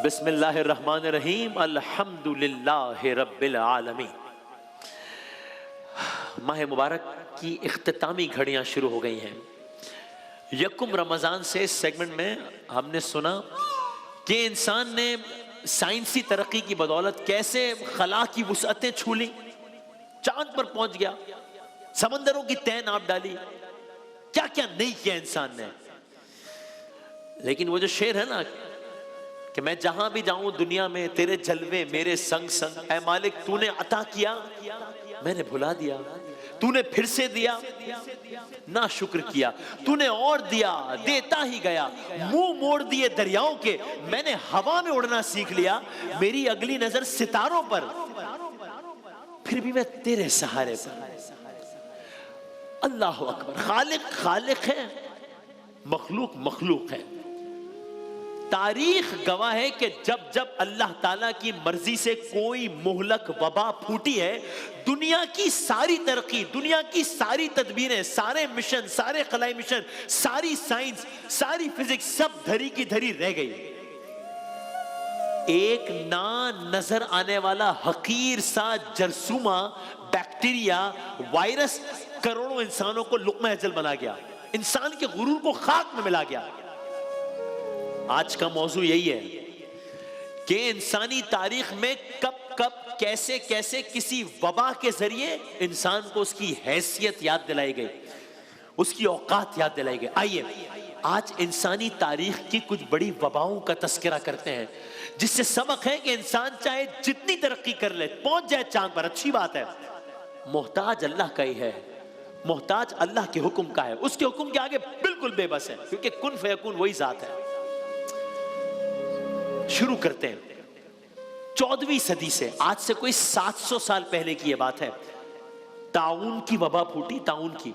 बिस्मिल्लाहिर्रहमानिर्रहीम अल्हम्दुलिल्लाहि रब्बिल आलमीन। माह मुबारक की इख्तितामी घड़ियां शुरू हो गई हैं। यकुम रमज़ान से इस सेगमेंट में हमने सुना कि इंसान ने साइंसी तरक्की की बदौलत कैसे खला की वुसअतें छू ली, चांद पर पहुंच गया, समंदरों की तह नाप डाली, क्या क्या नहीं किया इंसान ने। लेकिन वो जो शेर है ना कि मैं जहां भी जाऊं दुनिया में तेरे जलवे मेरे संग संग, ऐ मालिक तूने अता किया मैंने भुला दिया, तूने फिर से दिया ना शुक्र किया, तूने और दिया देता ही गया, मुंह मोड़ दिए दरियाओं के, मैंने हवा में उड़ना सीख लिया, मेरी अगली नजर सितारों पर, फिर भी मैं तेरे सहारे पर। अल्लाह अकबर। खालिक खालिक है, मखलूक मखलूक है। तारीख गवाह है कि जब जब अल्लाह ताला की मर्जी से कोई मुहलक वबा फूटी है, दुनिया की सारी तरक्की, दुनिया की सारी तदबीरें, सारे मिशन, सारे खलाई मिशन, सारी साइंस, सारी फिजिक्स सब धरी की धरी रह गई। एक ना नजर आने वाला हकीर सा जरसूमा, बैक्टीरिया, वायरस करोड़ों इंसानों को लुक़्मा अजल बना गया, इंसान के गुरूर को खाक में मिला गया। आज का मौजू यही है कि इंसानी तारीख में कब कब कैसे कैसे किसी वबा के जरिए इंसान को उसकी हैसियत याद दिलाई गई, उसकी औकात याद दिलाई गई। आइए आज इंसानी तारीख की कुछ बड़ी वबाओं का तस्करा करते हैं, जिससे सबक है कि इंसान चाहे जितनी तरक्की कर ले, पहुंच जाए चांद पर, अच्छी बात है, मोहताज अल्लाह का ही है, मोहताज अल्लाह के हुक्म का है, उसके हुक्म के आगे बिल्कुल बेबस है, क्योंकि कुन फयकुन वही जात है। शुरू करते हैं 14वीं सदी से, आज से कोई 700 साल पहले की यह बात है। ताउन की वबा फूटी, ताउन की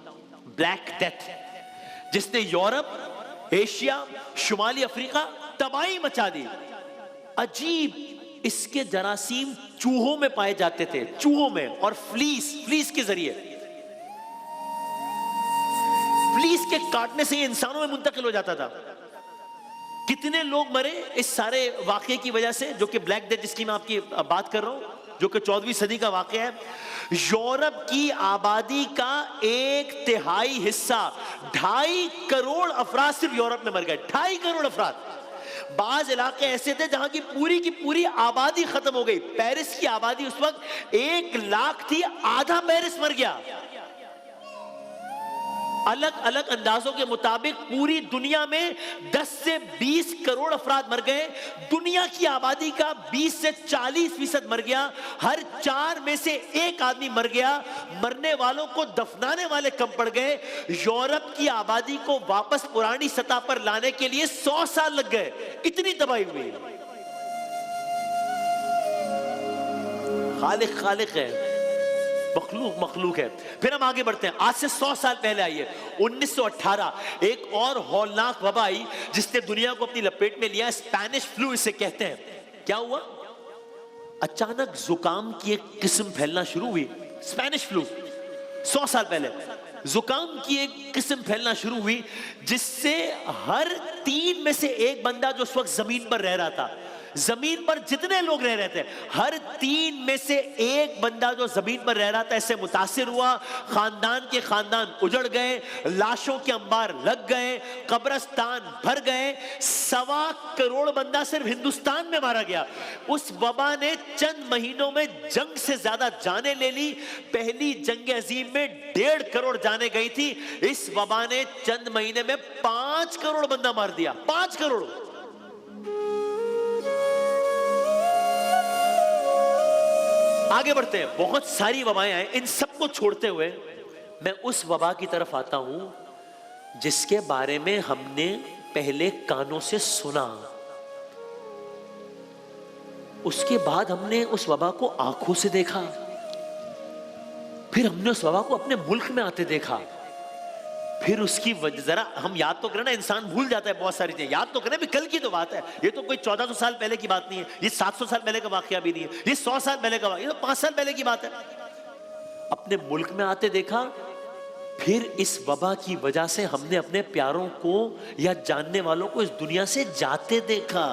ब्लैक डेथ, जिसने यूरोप, एशिया, शुमाली अफ्रीका तबाही मचा दी। अजीब इसके जरासीम चूहों में पाए जाते थे, चूहों में, और फ्लीस के जरिए, फ्लीस के काटने से इंसानों में मुंतकिल हो जाता था। कितने लोग मरे इस सारे वाकये की वजह से, जो कि ब्लैक डेथ जिसकी मैं आपकी बात कर रहा हूं, जो कि 14वीं सदी का वाकया है। यूरोप की आबादी का 1/3 हिस्सा, 2.5 करोड़ अफराद सिर्फ यूरोप में मर गए, 2.5 करोड़ अफराद। बाज इलाके ऐसे थे जहां की पूरी आबादी खत्म हो गई। पेरिस की आबादी उस वक्त 1 लाख थी, आधा पेरिस मर गया। अलग अलग अंदाजों के मुताबिक पूरी दुनिया में 10 से 20 करोड़ अफराद मर गए। दुनिया की आबादी का 20 से 40% मर गया। हर 4 में से 1 आदमी मर गया। मरने वालों को दफनाने वाले कम पड़ गए। यूरोप की आबादी को वापस पुरानी सतह पर लाने के लिए 100 साल लग गए, इतनी तबाही हुई। खालिक खालिक है, मखलूक मखलूक है। फिर हम आगे बढ़ते हैं, आज से 100 साल पहले आइए 1918, एक और हौलनाक वबा आई जिसने दुनिया को अपनी लपेट में लिया। स्पेनिश फ्लू इसे कहते हैं। क्या हुआ? अचानक जुकाम की एक किस्म फैलना शुरू हुई। स्पेनिश फ्लू 100 साल पहले जुकाम की एक किस्म फैलना शुरू हुई, जिससे हर 3 में से 1 बंदा जो उस वक्त जमीन पर रह रहा था, जमीन पर जितने लोग रह रहे थे, हर 3 में से 1 बंदा जो जमीन पर रह रहा था इससे मुतासिर हुआ। खानदान के खानदान उजड़ गए, लाशों के अंबार लग गए, कब्रिस्तान भर गए। 1.25 करोड़ बंदा सिर्फ हिंदुस्तान में मारा गया। उस वबा ने चंद महीनों में जंग से ज्यादा जाने ले ली। पहली जंग अजीम में 1.5 करोड़ जाने गई थी, इस वबा ने चंद महीने में 5 करोड़ बंदा मार दिया। 5 करोड़। आगे बढ़ते हैं, बहुत सारी वबाएं आए। इन सबको छोड़ते हुए मैं उस वबा की तरफ आता हूं जिसके बारे में हमने पहले कानों से सुना, उसके बाद हमने उस वबा को आंखों से देखा, फिर हमने उस वबा को अपने मुल्क में आते देखा। फिर उसकी वजह जरा हम याद तो करें ना, इंसान भूल जाता है बहुत सारी चीजें। याद तो करें, भी कल की तो बात है, ये तो कोई 1400 साल पहले की बात नहीं है, ये 700 साल पहले का वाकया भी नहीं है, ये 100 साल पहले का, ये तो 5 साल पहले की बात है। अपने मुल्क में आते देखा, फिर इस वबा की वजह से हमने अपने प्यारों को या जानने वालों को इस दुनिया से जाते देखा।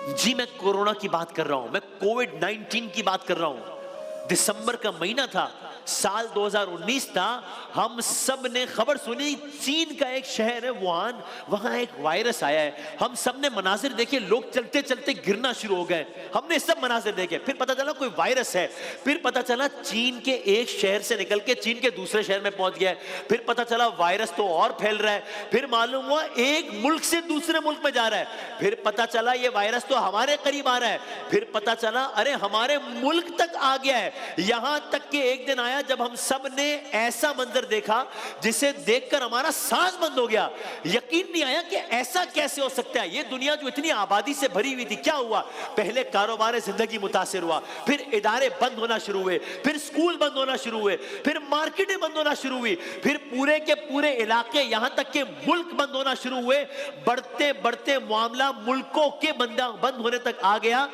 जी मैं कोरोना की बात कर रहा हूं, मैं कोविड-19 की बात कर रहा हूं। दिसंबर का महीना था, साल 2019 था। हम सब ने खबर सुनी, चीन का एक शहर है वुहान, वहां एक वायरस आया है। हम सब ने मनाजिर देखे, लोग चलते चलते गिरना शुरू हो गए। हमने सब मनाजिर देखे, फिर पता चला कोई वायरस है। फिर पता चला चीन के एक शहर से निकल के चीन के दूसरे शहर में पहुंच गया। फिर पता चला वायरस तो और फैल रहा है। फिर मालूम हुआ एक मुल्क से दूसरे मुल्क में जा रहा है। फिर पता चला ये वायरस तो हमारे करीब आ रहा है। फिर पता चला अरे हमारे मुल्क तक आ गया है। यहां तक कि एक दिन आया जब हम सब ने ऐसा मंजर देखा जिसे देखकर हमारा सांस बंद हो गया। यकीन नहीं आया कि ऐसा कैसे हो सकता है। ये दुनिया जो इतनी आबादी से भरी हुई थी, क्या हुआ? पहले कारोबार जिंदगी मुतासिर हुआ, फिर इदारे बंद होना शुरू हुए, फिर स्कूल बंद होना शुरू हुए, फिर मार्केटें बंद होना शुरू हुई, फिर पूरे के पूरे इलाके यहां तक के मुल्क बंद होना शुरू हुए। बढ़ते बढ़ते मामला मुल्कों के बंद होने तक आ गया।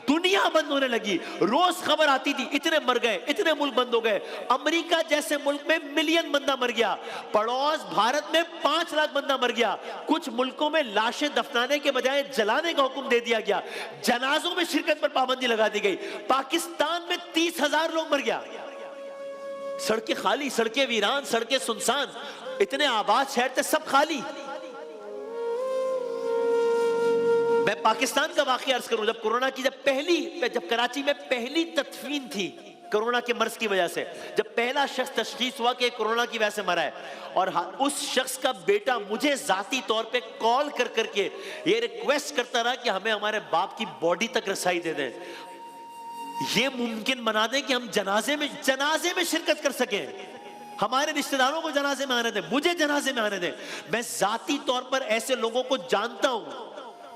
दुनिया बंद होने लगी। रोज खबर आती थी इतने मर गए, इतने मुल्क बंद हो गए। अमेरिका जैसे मुल्क में मिलियन बंदा मर गया। पड़ोस भारत में 5 लाख बंदा मर गया। कुछ मुल्कों में लाशें दफनाने के बजाय जलाने का हुक्म दे दिया गया। जनाजों में शिरकत पर पाबंदी लगा दी गई। पाकिस्तान में 30,000 लोग मर गया। सड़कें खाली, सड़कें वीरान, सड़कें सुनसान। इतने आबाद शहर थे, सब खाली। मैं पाकिस्तान का वाकया अर्ज करूं, जब कोरोना की जब कराची में पहली तदफीन थी कोरोना के मर्ज की वजह से, जब पहला शख्स तशखीस हुआ कि कोरोना की वजह से मरा है, और उस शख्स का बेटा मुझे जाती तौर पे कॉल कर करके ये रिक्वेस्ट करता रहा कि हमें हमारे बाप की बॉडी तक रसाई दे दें, ये मुमकिन बना दें कि हम जनाजे में शिरकत कर सकें, हमारे रिश्तेदारों को जनाजे में आने दें, मुझे जनाजे में आने दें। मैं जाती तौर पर ऐसे लोगों को जानता हूं,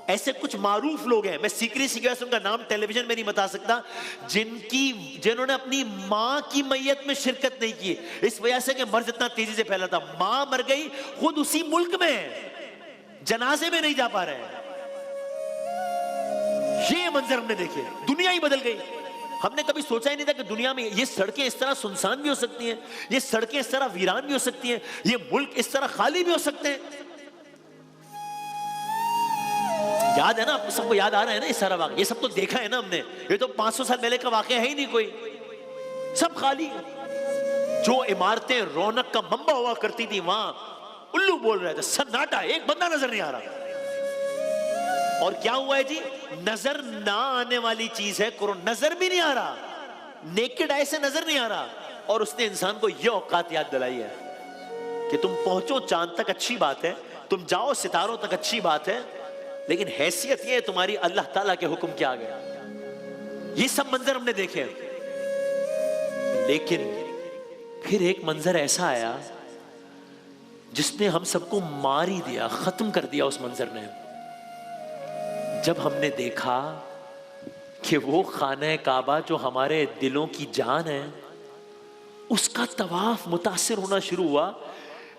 ऐसे कुछ मारूफ लोग हैं, मैं सीक्रेट वजह से उनका नाम टेलीविजन में नहीं बता सकता, जिन्होंने अपनी मां की मैयत में शिरकत नहीं की, इस वजह से कि मर्ज इतना तेजी से फैला था। मां मर गई, खुद उसी मुल्क में जनाजे में नहीं जा पा रहे हैं। ये मंजर हमने देखे, दुनिया ही बदल गई। हमने कभी सोचा ही नहीं था कि दुनिया में ये सड़कें इस तरह सुनसान भी हो सकती हैं, ये सड़कें इस तरह वीरान भी हो सकती हैं, ये मुल्क इस तरह खाली भी हो सकते हैं। याद है ना, आपको सबको याद आ रहा है ना ये सारा वाक़या, ये सब तो देखा है ना हमने। ये तो 500 साल पहले का वाक़या है ही नहीं कोई, सब खाली। जो इमारतें रौनक का मंबा हुआ करती थी वहां उल्लू बोल रहे थे, सन्नाटा, एक बंदा नजर नहीं आ रहा। और क्या हुआ है जी? नजर ना आने वाली चीज है कोरोना, नजर भी नहीं आ रहा, नेकेड आई से नजर नहीं आ रहा। और उसने इंसान को यह औकात याद दिलाई है कि तुम पहुंचो चांद तक, अच्छी बात है, तुम जाओ सितारों तक, अच्छी बात है, लेकिन हैसियत यह है तुम्हारी अल्लाह ताला के हुक्म के आगे। ये सब मंजर हमने देखे। लेकिन फिर एक मंजर ऐसा आया जिसने हम सबको मार ही दिया, खत्म कर दिया उस मंजर ने। जब हमने देखा कि वो खाना काबा जो हमारे दिलों की जान है, उसका तवाफ मुतासिर होना शुरू हुआ।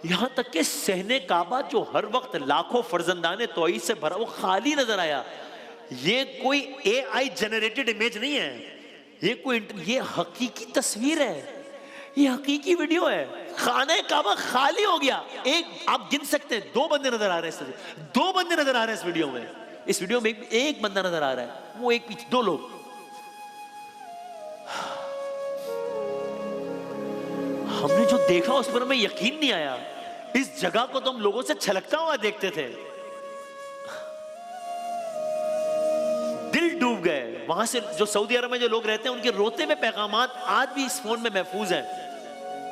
यहां तक कि सहने काबा जो हर वक्त लाखों फर्जंदाने तौहीद से भरा, वो खाली नजर आया। ये कोई AI जनरेटेड इमेज नहीं है, ये हकीकी तस्वीर है, ये हकीकी वीडियो है। खाने काबा खाली हो गया। एक आप गिन सकते हैं, 2 बंदे नजर आ रहे हैं, 2 बंदे नजर आ रहे हैं इस वीडियो में। इस वीडियो में एक बंदा नजर आ रहा है, वो एक पीछे 2 लोग। हमने जो देखा उस पर हमें यकीन नहीं आया। इस जगह को तो हम लोगों से छलकता हुआ देखते थे, दिल डूब गए। वहां से जो सऊदी अरब में जो लोग रहते हैं, उनके रोते में पैगामात आज भी इस फोन में महफूज हैं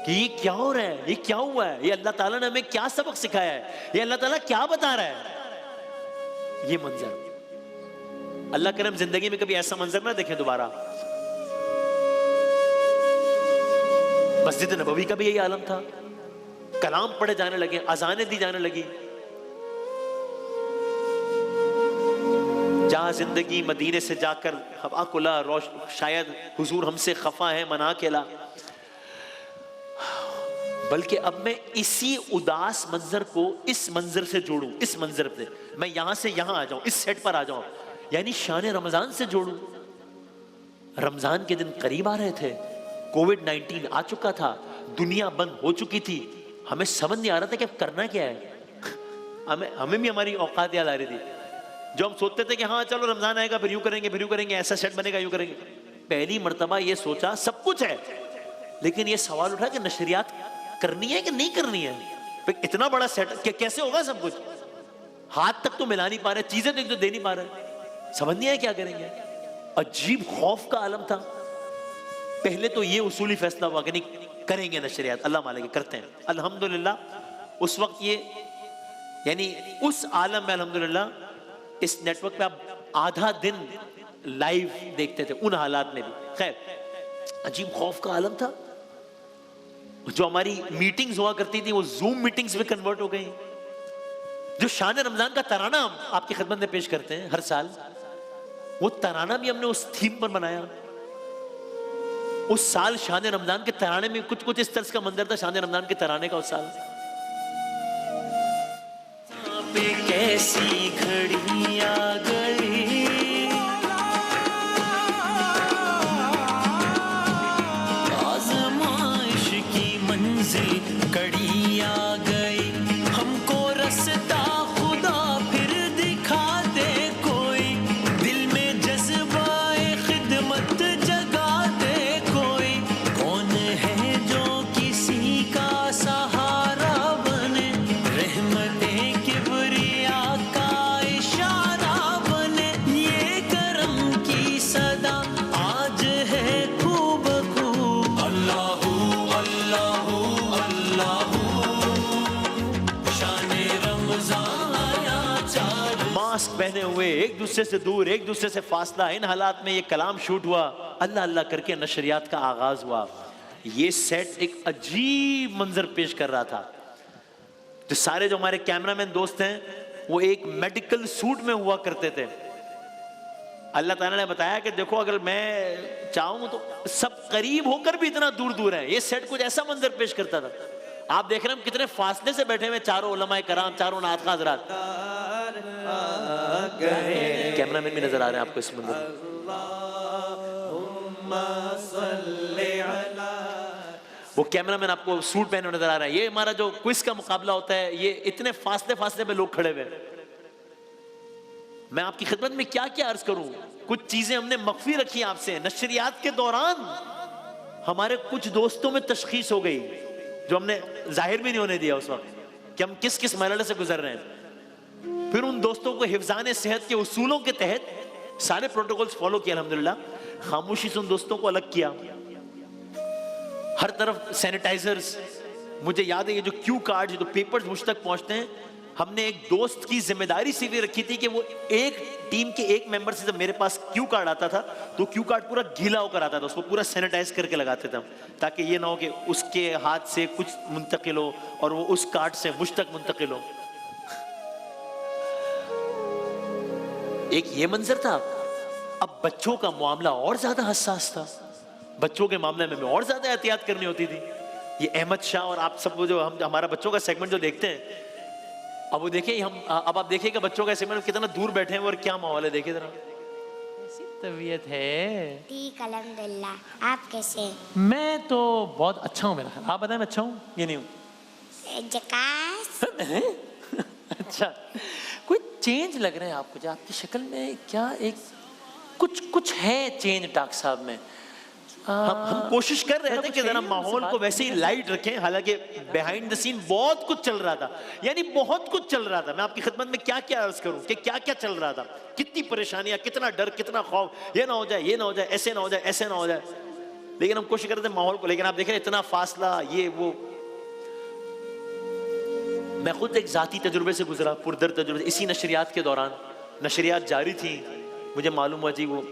कि ये क्या हो रहा है, ये क्या हुआ है, ये अल्लाह ताला ने हमें क्या सबक सिखाया है, ये अल्लाह ताला क्या बता रहा है। ये मंजर, अल्लाह करम जिंदगी में कभी ऐसा मंजर ना देखें दोबारा। मस्जिद नबवी का भी यही आलम था, कलाम पढ़े जाने लगे, अजानें दी जाने लगी। जहां जिंदगी मदीने से जाकर हवा कुला, शायद हुजूर हमसे खफा है मना केला। बल्कि अब मैं इसी उदास मंजर को इस मंजर से जोड़ूं, इस मंजर से मैं यहां से यहां आ जाऊं, इस सेट पर आ जाऊं, यानी शान रमजान से जोड़ूं। रमजान के दिन करीब आ रहे थे, कोविड-19 आ चुका था, दुनिया बंद हो चुकी थी, हमें समझ नहीं आ रहा था कि अब करना क्या है। हमें भी हमारी औकात याद आ रही थी। जो हम सोचते थे कि हाँ चलो रमजान आएगा फिर यूं करेंगे, ऐसा सेट बनेगा, यूं करेंगे। पहली मर्तबा ये सोचा, सब कुछ है, लेकिन ये सवाल उठा कि नशरियात करनी है कि नहीं करनी है। फिर इतना बड़ा सेट कैसे होगा सब कुछ, हाथ तक तो मिला नहीं पा रहे, चीजें तो एक तो दे नहीं पा रहे, समझ नहीं आया क्या करेंगे। अजीब खौफ का आलम था। पहले तो ये उसूली फैसला हुआ कि नहीं करेंगे नशरियात, अल्लाह मालेगा करते हैं। अल्हम्दुलिल्लाह उस वक्त ये यानी उस आलम में अल्हम्दुलिल्लाह इस नेटवर्क पे आप आधा दिन लाइव देखते थे उन हालात में भी। खैर अजीब खौफ का आलम था। जो हमारी मीटिंग्स हुआ करती थी वो जूम मीटिंग्स में कन्वर्ट हो गई। जो शान रमजान का तराना हम आपकी खिदमत में पेश करते हैं हर साल, वो तराना भी हमने उस थीम पर बनाया। उस साल शान रमजान के तराने में कुछ कुछ इस तरह का मंजर था शान रमजान के तराने का उस साल। पे कैसी घड़ी आ गई, आज़माइश की मंजिल कड़ी आ गई, हमको रास्ता खुदा फिर दिखा दे कोई, दिल में जज्बाए खिदमत जगा दे कोई, कौन है जो किसी का सहारा बने, रहमते किबरिया का इशारा बने, ये करम की सदा आज है खूब खूब। अल्लाहू अल्लाहू अल्लाहू शाने रमजान आया चार। मास्क पहने हुए, एक दूसरे से दूर, एक दूसरे से फासला, इन हालात में ये कलाम शूट हुआ। अल्लाह अल्लाह करके नशरियात का आगाज हुआ। ये सेट एक अजीब मंजर पेश कर रहा था। जो सारे जो हमारे कैमरामैन दोस्त हैं वो एक मेडिकल सूट में हुआ करते थे। अल्लाह ताला ने बताया कि देखो अगर मैं चाहूं तो सब करीब होकर भी इतना दूर दूर है। ये सेट कुछ ऐसा मंजर पेश करता था। आप देख रहे हैं हम कितने फासले से बैठे हुए, चारों उलमाए कराम, चारों नात हज़रात, कैमरामैन भी नजर आ रहे हैं आपको इस मंजर में। वो कैमरामैन आपको सूट पहने नजर आ रहा है। ये हमारा जो क्विज का मुकाबला होता है, ये इतने फासले फासले पे लोग खड़े हुए। मैं आपकी खिदमत में क्या क्या अर्ज करूं। कुछ चीजें हमने मख्फी रखी आपसे। नशरियात के दौरान हमारे कुछ दोस्तों में तशखीस हो गई जो हमने जाहिर भी नहीं होने दिया उस वक्त कि हम किस किस मरहले से गुजर रहे हैं। फिर उन दोस्तों को हिफ्ज़ान सेहत के उसूलों के तहत सारे प्रोटोकॉल्स फॉलो किया अल्हम्दुलिल्लाह। खामोशी से उन दोस्तों को अलग किया। हर तरफ सैनिटाइजर्स। मुझे याद है ये जो क्यू कार्ड, जो पेपर्स मुझ तक पहुंचते हैं, हमने एक दोस्त की जिम्मेदारी सी भी रखी थी कि वो एक टीम के एक मेंबर से जब मेरे पास क्यू कार्ड आता था तो क्यू कार्ड पूरा गीला होकर आता था, उसको पूरा सैनिटाइज करके लगाते थे हम, ताकि ये ना हो कि उसके हाथ से कुछ मुंतकिल हो और वो उस कार्ड से मुझ तक मुंतकिल हो। एक ये मंजर था। अब बच्चों का मामला और ज्यादा हसास था। बच्चों के मामले में और ज्यादा एहतियात करनी होती थी। ये अहमद शाह और आप सब जो हम हमारा बच्चों का सेगमेंट जो देखते हैं, अब वो देखिए हम अब आप देखिएगा बच्चों का सेगमेंट कितना दूर बैठे हैं और क्या माहौल है। देखिए जरा कैसी तबीयत है। ठीक अल्हम्दुलिल्लाह। आप कैसे? मैं तो बहुत अच्छा हूँ। मेरा आप बताएं मैं अच्छा हूँ ये नहीं हूँ? जकास। अच्छा, कोई चेंज लग रहे हैं आप मुझे, आपकी शक्ल में क्या एक कुछ है चेंज डॉक्टर साहब में। हम कोशिश कर रहे थे कि जरा माहौल को वैसे ही लाइट रखें, हालांकि बिहाइंड द सीन बहुत कुछ चल रहा था, यानी बहुत कुछ चल रहा था। मैं आपकी खिदमत में क्या क्या अर्ज करूं कि क्या क्या चल रहा था, कितनी परेशानियां, कितना डर, कितना खौफ, ये ना हो जाए, ये ना हो जाए, ऐसे ना हो जाए, ऐसे ना हो जाए। लेकिन हम कोशिश कर रहे थे माहौल को। लेकिन आप देख रहे हैं इतना फासला, ये वो। मैं खुद एक जाती तजुर्बे से गुजरा, पुरदर तजुर्बे। इसी नशरियात के दौरान नशरियात जारी थी, मुझे मालूम हुआ जी वो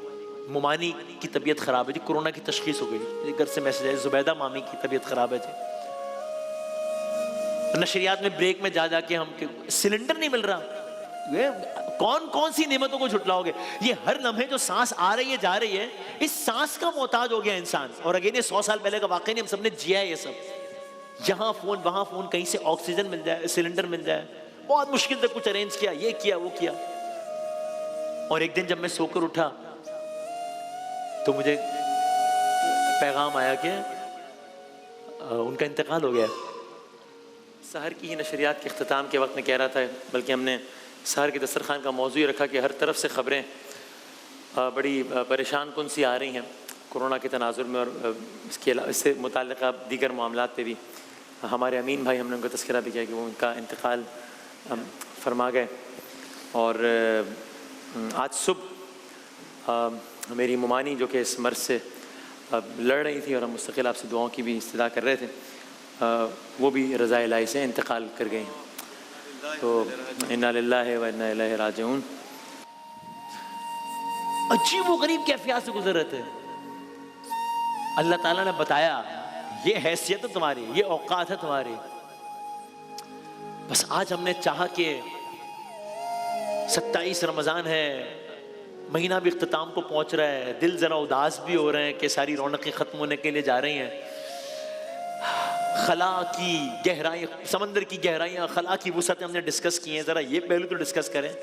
मुमानी की तबीयत खराब है जी, कोरोना की तशखीस हो गई। घर से मैसेज है जुबैदा मामी की तबीयत खराब है जी। नशरियात में ब्रेक में जा जाके हम सिलेंडर नहीं मिल रहा। ये कौन कौन सी नेमतों को झुटलाओगे। ये हर लम्हे जो सांस आ रही है जा रही है, इस सांस का मोहताज हो गया इंसान। और अगेन ये 100 साल पहले का वाकई नहीं, हम सबने जिया है ये सब। यहाँ फोन वहां फोन, कहीं से ऑक्सीजन मिल जाए, सिलेंडर मिल जाए, बहुत मुश्किल से कुछ अरेंज किया, ये किया वो किया। और एक दिन जब मैं सोकर उठा तो मुझे पैगाम आया कि उनका इंतकाल हो गया। सहर की ही नशरियात के अख्ताम के वक्त में कह रहा था, बल्कि हमने सहर के दस्तरखान का मौजू ये रखा कि हर तरफ से ख़बरें बड़ी परेशान कुन सी आ रही हैं कोरोना के तनाजुर में, और इससे मुताल्लिक़ दीगर मामलात पे भी हमारे अमीन भाई, हमने उनका तज़किरा भी किया कि वो उनका इंतकाल फरमा गए। और आज सुबह मेरी मुमानी जो कि इस मर्ज़ से लड़ रही थी और हम मुस्तक़िल आपसे दुआओं की भी इस्तदा कर रहे थे, वो भी रज़ा इलाही से इंतकाल कर गए हैं। तो इन्ना लिल्लाहि व इन्ना इलैहि राजिऊन। अजीब व गरीब कैफियत से गुजर रहे थे। अल्लाह ताला ने बताया ये हैसियत है तुम्हारी, ये औकात है तुम्हारी। बस आज हमने चाहा कि 27 रमज़ान है, महीना भी इख्तिताम को पहुंच रहा है, दिल जरा उदास भी हो रहे हैं कि सारी रौनकें खत्म होने के लिए जा रही हैं। खला की गहराई, समंदर की गहराइयाँ, खला की वुसअतें हमने डिस्कस की हैं। ज़रा ये पहलू तो डिस्कस करें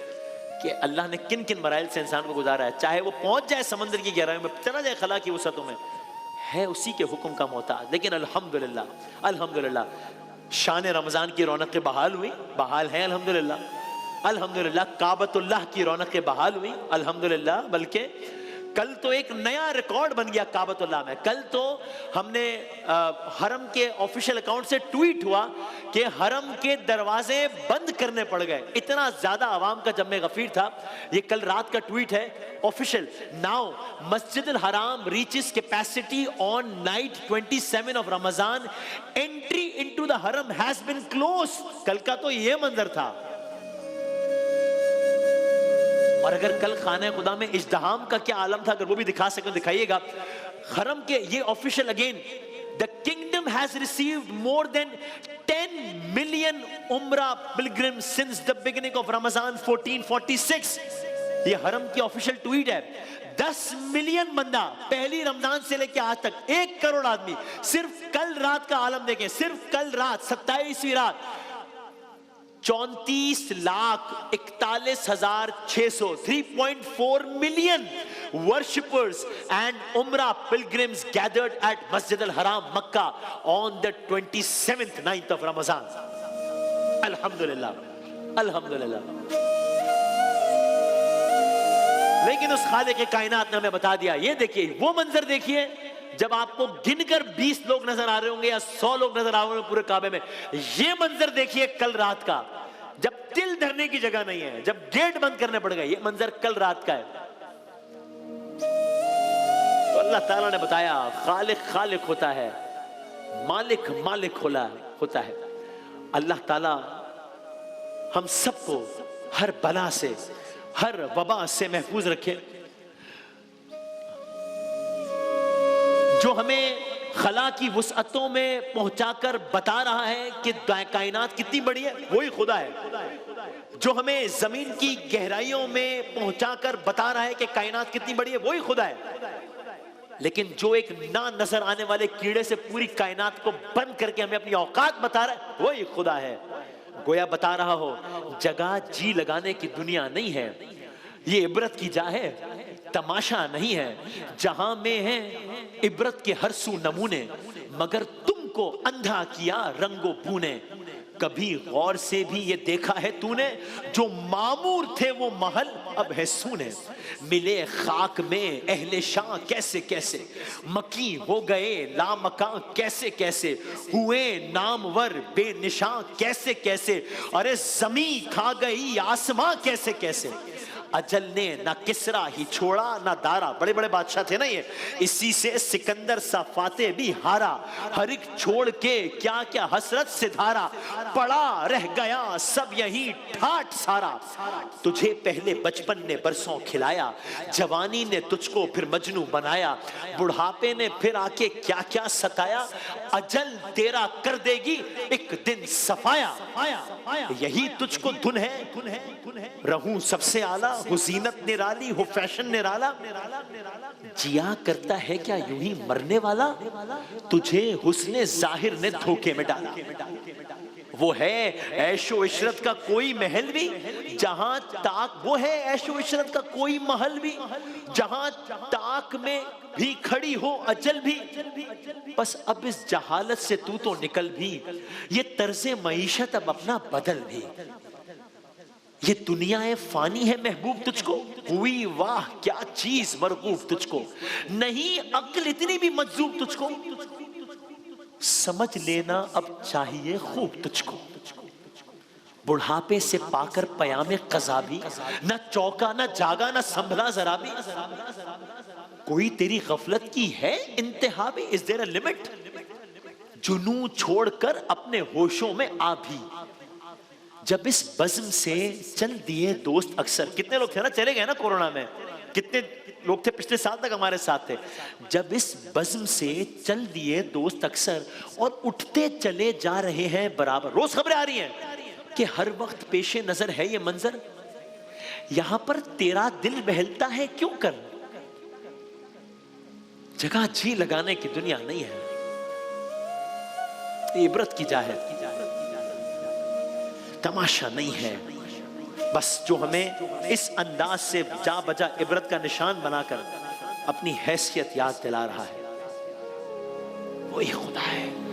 कि अल्लाह ने किन किन मराइल से इंसान को गुजारा है, चाहे वो पहुंच जाए समंदर की गहराइयों में, चला जाए खला की वुसअतों में, है उसी के हुक्म का मोहताज। लेकिन अल्हम्दुलिल्लाह अल्हम्दुलिल्लाह शान रमज़ान की रौनकें बहाल हुई, बहाल हैं अल्हम्दुलिल्लाह। अल्हम्दुलिल्लाह काबतुल्लाह की रौनकें बहाल हुई अल्हम्दुलिल्लाह। बल्कि कल तो एक नया रिकॉर्ड बन गया काबतुल्लाह में। कल तो हमने हरम के ऑफिशियल अकाउंट से ट्वीट हुआ कि हरम के दरवाजे बंद करने पड़ गए, इतना ज्यादा आवाम का जम्मे गफीर था। ये कल रात का ट्वीट है ऑफिशियल। नाउ मस्जिद अल हराम reaches capacity on night 27 of Ramzan, entry into the हरम हैज बीन क्लोज। कल का तो ये मंजर था। और अगर कल खाने खुदा में इज्तिहाम का क्या आलम था, अगर वो भी दिखा सकें दिखाइएगा। हरम के ये official again, the kingdom has received more than 10 million umrah pilgrims since the beginning of Ramzan 1446। ये हरम की ऑफिशियल ट्वीट है। 10 मिलियन बंदा पहली रमजान से लेकर आज तक, 1 करोड़ आदमी। सिर्फ कल रात का आलम देखें, सिर्फ कल रात 27वीं रात 34,41,600 3.4 million worshippers and Umrah pilgrims gathered at Masjid al-Haram, Makkah on the 27th night of Ramadan. Alhamdulillah, Alhamdulillah। लेकिन उस खालिक के कायनात ने हमें बता दिया। ये देखिए, वो मंजर देखिए जब आपको गिनकर 20 लोग नजर आ रहे होंगे या 100 लोग नजर आ रहे होंगे पूरे काबे में। ये मंजर देखिए कल रात का, जब तिल धरने की जगह नहीं है, जब गेट बंद करने पड़ गए। ये मंजर कल रात का है। तो अल्लाह ताला ने बताया खालिक खालिक होता है, मालिक मालिक होता है। अल्लाह ताला हम सबको हर बला से, हर वबा से महफूज रखे। जो हमें खला की वुसअतों में पहुंचाकर बता रहा है कि कायनात कितनी बड़ी है, वही खुदा है। जो हमें जमीन की गहराइयों में पहुंचाकर बता रहा है कि कायनात कितनी बड़ी है, वही खुदा है। लेकिन जो एक ना नजर आने वाले कीड़े से पूरी कायनात को बंद करके हमें अपनी औकात बता रहा है, वही खुदा है। गोया बता रहा हो जगह जी लगाने की दुनिया नहीं है, ये इबरत की जा है, तमाशा नहीं है। जहां में है इबरत के हर सू नमूने, मगर तुमको अंधा किया रंगो पूने। कभी गौर से भी ये देखा है तूने, जो मामूर थे वो महल अब है सूने। मिले खाक में अहले शाह कैसे कैसे, मकी हो गए लामकां कैसे कैसे, हुए नामवर बेनिशां कैसे कैसे, अरे जमी खा गई आसमां कैसे कैसे। अजल ने ना किसरा ही छोड़ा ना दारा, बड़े बड़े बादशाह थे ना ये, इसी से सिकंदर सा फाते भी हारा। हर एक छोड़ के क्या क्या हसरत से धारा, पड़ा रह गया सब यही ठाठ सारा। तुझे पहले बचपन ने बरसों खिलाया, जवानी ने तुझको फिर मजनू बनाया, बुढ़ापे ने फिर आके क्या क्या सताया। अजल तेरा कर देगी एक दिन सफाया, यही तुझको धुन है। रहूं सबसे आला, हो जीनत निराली, हो फैशन निराला। जिया करता है क्या यूं ही मरने वाला, तुझे हुस्ने जाहिर ने धोखे में डाला। वो है ऐशो इशरत का कोई महल भी जहां ताक, वो है ऐशो इशरत का कोई महल भी जहां ताक में भी खड़ी हो अजल भी। बस अब इस जहालत से तू तो निकल भी, ये तर्जे मईशत अब अपना बदल भी। ये दुनिया है फानी है महबूब तुझको, हुई वाह क्या चीज मरगूब तुझको, नहीं अक्ल इतनी भी मजजूब तुझको, समझ लेना अब चाहिए खूब तुझको। बुढ़ापे से पाकर पयामे कज़ा भी, न चौका न जागा न संभला जरा भी, कोई तेरी गफलत की है इंतहा भी, इज देयर अ लिमिट, जुनू छोड़कर अपने होशों में आ भी, जब इस बज़्म से चल दिए दोस्त अक्सर। कितने लोग थे ना, चले गए ना कोरोना में, कितने लोग थे पिछले साल तक हमारे साथ थे। जब इस बज़्म से चल दिए दोस्त अक्सर और उठते चले जा रहे हैं बराबर, रोज खबरें आ रही हैं कि हर वक्त पेशे नजर है ये मंजर, यहां पर तेरा दिल बहलता है क्यों कर, जगह जी लगाने की दुनिया नहीं है, इबरत की जा है, तमाशा नहीं है। बस जो हमें इस अंदाज से जा बजा इबरत का निशान बनाकर अपनी हैसियत याद दिला रहा है, वही खुदा है।